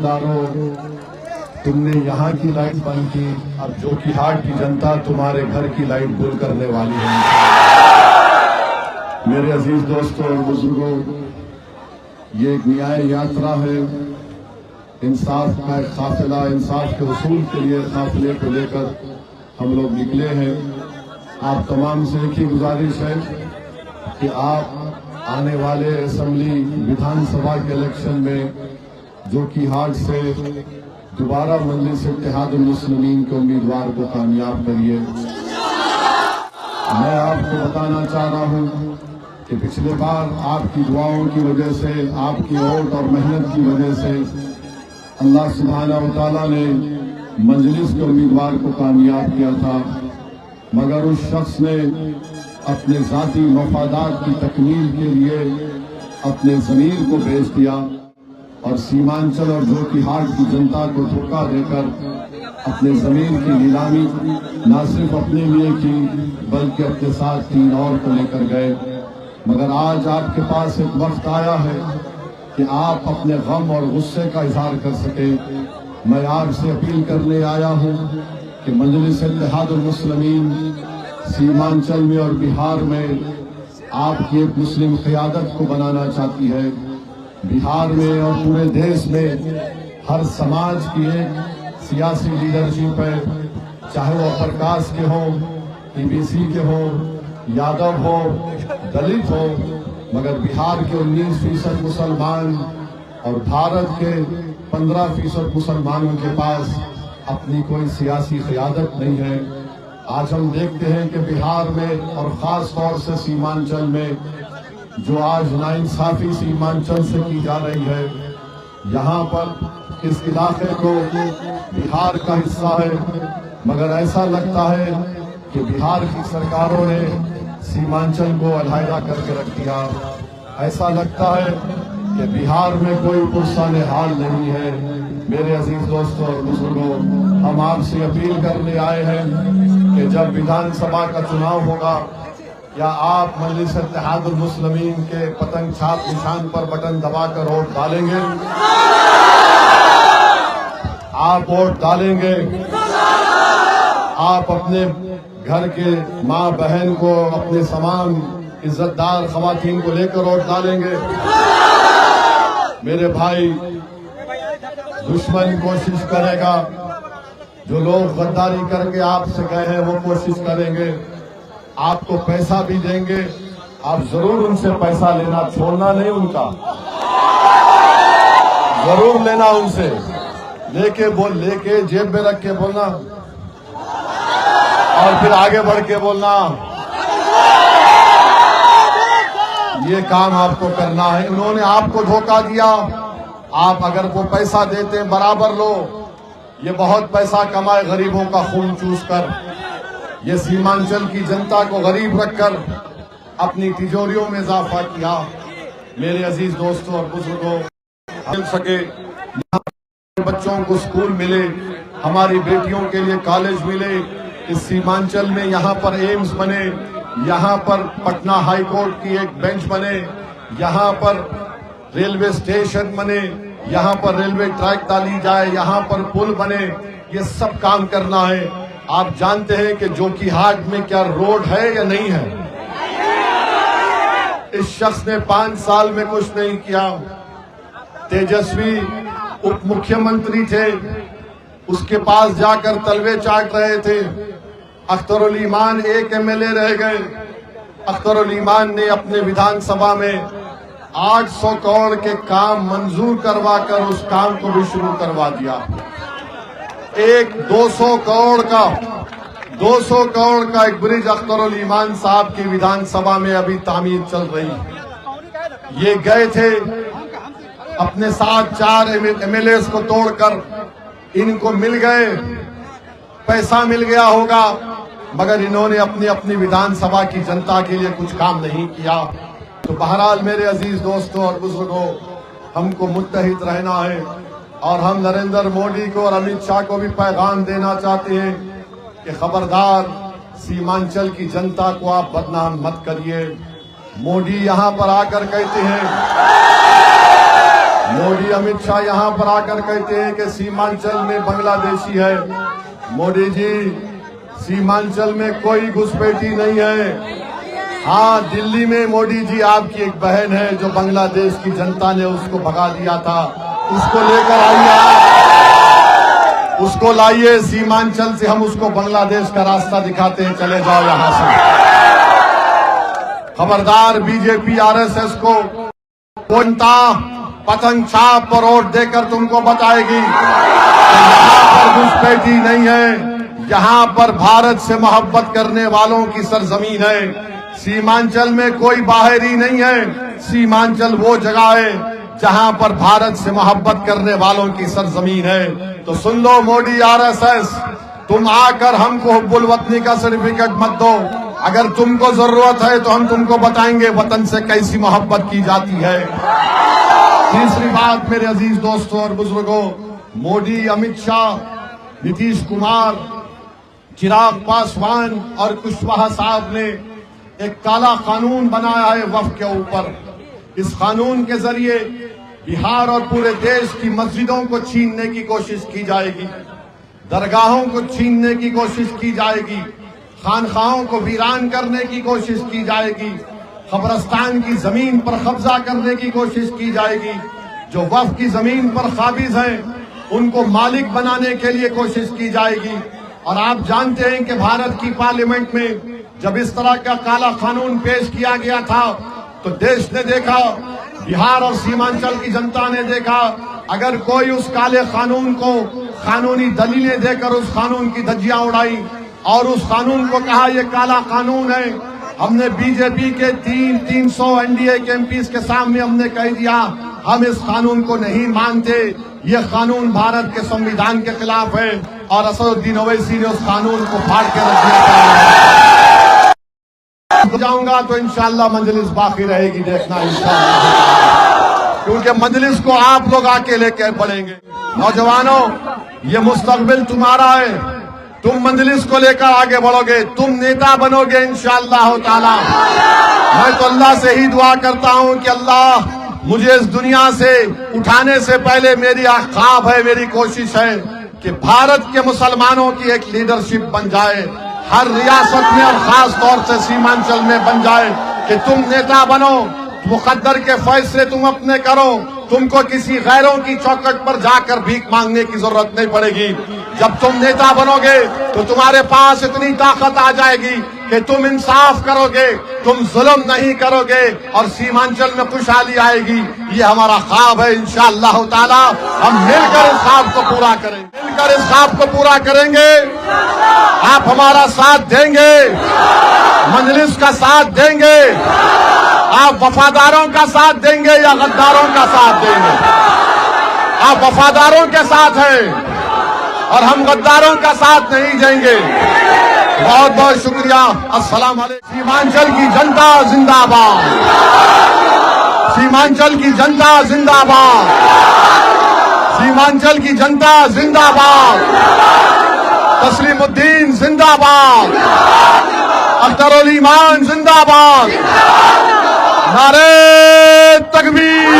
ठेकेदारों, तुमने यहाँ की लाइट बंद की, अब जोकीहाट की जनता तुम्हारे घर की लाइट गुल करने वाली है। मेरे अजीज दोस्तों और बुजुर्गों, ये एक न्याय यात्रा है, इंसाफ का एक काफिला, इंसाफ के उसूल के लिए काफिले को लेकर हम लोग निकले हैं। आप तमाम से एक ही गुजारिश है कि आप आने वाले असेंबली विधानसभा के इलेक्शन में जोकीहाट से दोबारा मजलिस इत्तेहादुल मुस्लिमीन के उम्मीदवार को कामयाब करिए। मैं आपको बताना चाह रहा हूं कि पिछले बार आपकी दुआओं की वजह से, आपकी वोट और मेहनत की वजह से अल्लाह सुब्हानहू व तआला ने मजलिस के उम्मीदवार को कामयाब किया था, मगर उस शख्स ने अपने जाती मफादात की तकमील के लिए अपने ज़मीर को बेच दिया और सीमांचल और जोकीहाट की जनता को धोखा देकर अपने ज़मीन की नीलामी न सिर्फ अपने लिए की बल्कि अपने साथ 3 और को लेकर गए। मगर आज आपके पास एक वक्त आया है कि आप अपने गम और गुस्से का इजहार कर सके। मैं आपसे अपील करने आया हूं कि मजलिस इत्तेहादुल मुस्लिमीन सीमांचल में और बिहार में आपकी एक मुस्लिम क़यादत को बनाना चाहती है। बिहार में और पूरे देश में हर समाज की एक सियासी लीडरशिप है, चाहे वो प्रकाश के हो, ईबीसी के हो, यादव हो, दलित हो, मगर बिहार के 19% मुसलमान और भारत के 15% मुसलमानों के पास अपनी कोई सियासी क़यादत नहीं है। आज हम देखते हैं कि बिहार में और खास तौर से सीमांचल में जो आज नाइंसाफी सीमांचल से की जा रही है, यहाँ पर इस इलाके को बिहार का हिस्सा है, मगर ऐसा लगता है कि बिहार की सरकारों ने सीमांचल को अलहदा करके रख दिया। ऐसा लगता है कि बिहार में कोई पुरसाने हाल नहीं है। मेरे अजीज दोस्तों और बुजुर्गों, हम आपसे अपील करने आए हैं कि जब विधानसभा का चुनाव होगा या आप मजलिस इत्तेहादुल मुस्लिमीन के पतंग छाप निशान पर बटन दबाकर वोट डालेंगे, आप वोट डालेंगे, आप अपने घर के माँ बहन को, अपने तमाम इज्जतदार खवातीन को लेकर वोट डालेंगे। मेरे भाई, दुश्मन कोशिश करेगा, जो लोग गद्दारी करके आपसे गए हैं वो कोशिश करेंगे, आपको पैसा भी देंगे, आप जरूर उनसे पैसा लेना छोड़ना नहीं, उनका जरूर लेना, उनसे लेके जेब में रख के बोलना और फिर आगे बढ़ के बोलना। ये काम आपको करना है। उन्होंने आपको धोखा दिया, आप अगर वो पैसा देते बराबर लो। ये बहुत पैसा कमाए गरीबों का खून चूस कर, ये सीमांचल की जनता को गरीब रखकर अपनी तिजोरियों में इजाफा किया। मेरे अजीज दोस्तों और बुजुर्गों, मिल सके, बच्चों को स्कूल मिले, हमारी बेटियों के लिए कॉलेज मिले, इस सीमांचल में यहाँ पर एम्स बने, यहाँ पर पटना हाई कोर्ट की एक बेंच बने, यहाँ पर रेलवे स्टेशन बने, यहाँ पर रेलवे ट्रैक डाली जाए, यहाँ पर पुल बने, ये सब काम करना है। आप जानते हैं कि जोकीहाट में क्या रोड है या नहीं है? इस शख्स ने 5 साल में कुछ नहीं किया। तेजस्वी उप मुख्यमंत्री थे, उसके पास जाकर तलवे चाट रहे थे। अख्तरुल ईमान एक एमएलए रह गए। अख्तरुल ईमान ने अपने विधानसभा में 800 करोड़ के काम मंजूर करवाकर उस काम को भी शुरू करवा दिया। एक 200 करोड़ का एक ब्रिज अख्तरुल ईमान साहब की विधानसभा में अभी तामीर चल रही है। ये गए थे अपने साथ 4 एमएलए को तोड़कर, इनको मिल गए, पैसा मिल गया होगा, मगर इन्होंने अपनी विधानसभा की जनता के लिए कुछ काम नहीं किया। तो बहरहाल मेरे अजीज दोस्तों और बुजुर्गों, हमको मुत्तहिद रहना है और हम नरेंद्र मोदी को और अमित शाह को भी पैगाम देना चाहते हैं कि खबरदार, सीमांचल की जनता को आप बदनाम मत करिए। मोदी यहाँ पर आकर कहते हैं मोदी अमित शाह यहाँ पर आकर कहते हैं कि सीमांचल में बांग्लादेशी है। मोदी जी, सीमांचल में कोई घुसपैठी नहीं है। हाँ, दिल्ली में मोदी जी आपकी एक बहन है जो बांग्लादेश की जनता ने उसको भगा दिया था, उसको लेकर आइए आप, उसको लाइए। सीमांचल से हम उसको बांग्लादेश का रास्ता दिखाते हैं, चले जाओ यहां से। खबरदार बीजेपी आरएसएस को कोंटा पतंग छाप पर वोट देकर तुमको बताएगी कि यहाँ पर घुसपैठी नहीं है, यहाँ पर भारत से मोहब्बत करने वालों की सरजमीन है। सीमांचल में कोई बाहरी नहीं है। सीमांचल वो जगह है जहां पर भारत से मोहब्बत करने वालों की सरजमीन है। तो सुन लो मोदी आरएसएस, तुम आकर हमको हुब्बुल वतनी का सर्टिफिकेट मत दो। अगर तुमको जरूरत है तो हम तुमको बताएंगे वतन से कैसी मोहब्बत की जाती है। तीसरी बात मेरे अजीज दोस्तों और बुजुर्गों, मोदी, अमित शाह, नीतीश कुमार, चिराग पासवान और कुशवाहा साहब ने एक काला कानून बनाया है वक्फ के ऊपर। इस कानून के जरिए बिहार और पूरे देश की मस्जिदों को छीनने की कोशिश की जाएगी, दरगाहों को छीनने की कोशिश की जाएगी, खानखाहों को वीरान करने की कोशिश की जाएगी, कब्रिस्तान की जमीन पर कब्जा करने की कोशिश की जाएगी। जो वक्फ की जमीन पर काबिज हैं उनको मालिक बनाने के लिए कोशिश की जाएगी। और आप जानते हैं कि भारत की पार्लियामेंट में जब इस तरह का काला कानून पेश किया गया था तो देश ने देखा, बिहार और सीमांचल की जनता ने देखा, अगर कोई उस काले कानून को कानूनी दलीलें देकर उस कानून की धज्जियां उड़ाई और उस कानून को कहा यह काला कानून है। हमने बीजेपी के 300 एनडीए के एमपीज के सामने हमने कह दिया हम इस कानून को नहीं मानते, यह कानून भारत के संविधान के खिलाफ है। और असदुद्दीन ओवैसी ने उस कानून को फाड़ के रख दिया। जाऊंगा तो इंशाअल्लाह मजलिस बाकी रहेगी, देखना इंशाअल्लाह, क्योंकि मजलिस को आप लोग आके लेकर बढ़ेंगे। नौजवानों, ये मुस्तकबिल तुम्हारा है, तुम मजलिस को लेकर आगे बढ़ोगे, तुम नेता बनोगे इंशाअल्लाह ताला। मैं तो अल्लाह से ही दुआ करता हूं कि अल्लाह मुझे इस दुनिया से उठाने से पहले मेरी ख्वाब है, मेरी कोशिश है कि भारत के मुसलमानों की एक लीडरशिप बन जाए हर रियासत में और खास तौर से सीमांचल में बन जाए कि तुम नेता बनो, मुकद्दर के फैसले तुम अपने करो, तुमको किसी गैरों की चौखट पर जाकर भीख मांगने की जरूरत नहीं पड़ेगी। जब तुम नेता बनोगे तो तुम्हारे पास इतनी ताकत आ जाएगी कि तुम इंसाफ करोगे, तुम जुल्म नहीं करोगे और सीमांचल में खुशहाली आएगी। ये हमारा ख्वाब है, इंशाअल्लाह ताला हम मिलकर इस ख्वाब को पूरा करेंगे, मिलकर इस ख्वाब को पूरा करेंगे। आप हमारा साथ देंगे, मजलिस का साथ देंगे, आप वफादारों का साथ देंगे या गद्दारों का साथ देंगे? आप वफादारों के साथ हैं और हम गद्दारों का साथ नहीं देंगे। बहुत बहुत शुक्रिया। अस्सलाम वालेकुम। सीमांचल की जनता जिंदाबाद, सीमांचल की जनता जिंदाबाद, सीमांचल की जनता जिंदाबाद, तस्लीमुद्दीन जिंदाबाद, अख्तरुल ईमान जिंदाबाद, नारे तकबीर।